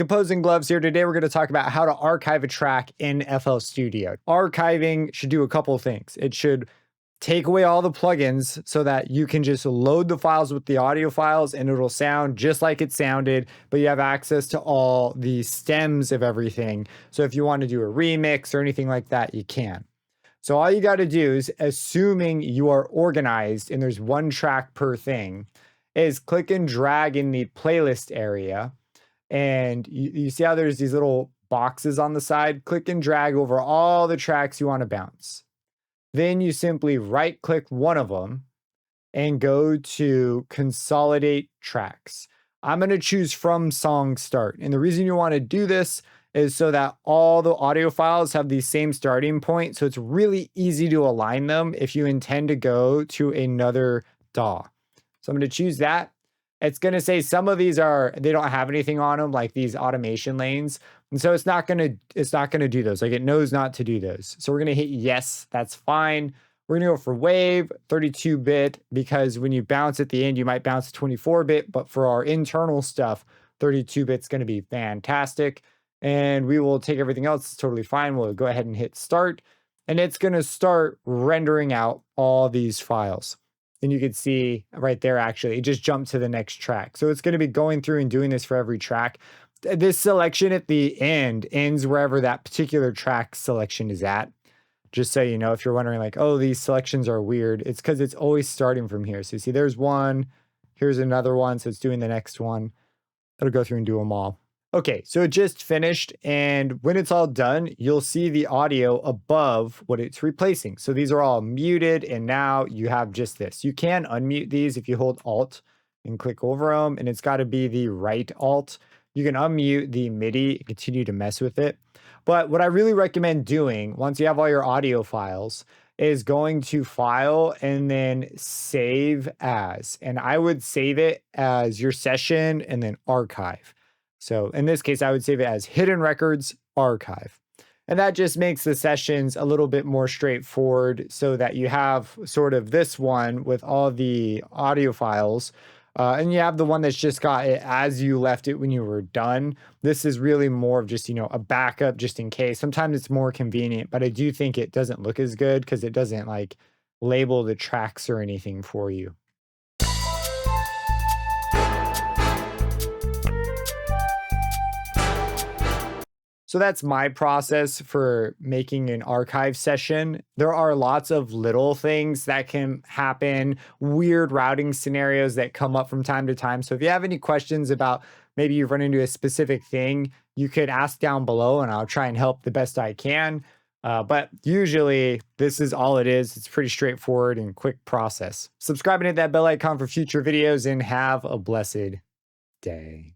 Composing Gloves here. Today we're going to talk about how to archive a track in FL Studio. Archiving should do a couple of things. It should take away all the plugins so that you can just load the files with the audio files and it'll sound just like it sounded, but you have access to all the stems of everything. So if you want to do a remix or anything like that, you can. So all you got to do is, assuming you are organized and there's one track per thing, is click and drag in the playlist area. And you see how there's these little boxes on the side? Click and drag over all the tracks you want to bounce. Then you simply right click one of them and go to consolidate tracks. I'm going to choose from song start. And the reason you want to do this is so that all the audio files have the same starting point. So it's really easy to align them if you intend to go to another DAW. So I'm going to choose that. It's going to say some of these they don't have anything on them, like these automation lanes. And so it's not going to do those. Like, it knows not to do those. So we're going to hit yes, that's fine. We're going to go for wave 32-bit, because when you bounce at the end, you might bounce 24-bit, but for our internal stuff, 32-bit is going to be fantastic. And we will take everything else. It's totally fine. We'll go ahead and hit start, and it's going to start rendering out all these files. And you can see right there, actually, it just jumped to the next track. So it's going to be going through and doing this for every track. This selection at the end ends wherever that particular track selection is at. Just so you know, if you're wondering like, oh, these selections are weird, it's because it's always starting from here. So you see there's one, here's another one. So it's doing the next one. It'll go through and do them all. Okay, so it just finished, and when it's all done, you'll see the audio above what it's replacing. So these are all muted, and now you have just this. You can unmute these if you hold Alt and click over them, and it's got to be the right Alt. You can unmute the MIDI and continue to mess with it. But what I really recommend doing once you have all your audio files is going to File and then Save As. And I would save it as your session and then Archive. So in this case, I would save it as Hidden Records Archive. And that just makes the sessions a little bit more straightforward, so that you have sort of this one with all the audio files. And you have the one that's just got it as you left it when you were done. This is really more of just, a backup just in case. Sometimes it's more convenient, but I do think it doesn't look as good because it doesn't like label the tracks or anything for you. So that's my process for making an archive session. There are lots of little things that can happen, weird routing scenarios that come up from time to time. So if you have any questions about maybe you've run into a specific thing, you could ask down below and I'll try and help the best I can. But usually this is all it is. It's pretty straightforward and quick process. Subscribe and hit that bell icon for future videos, and have a blessed day.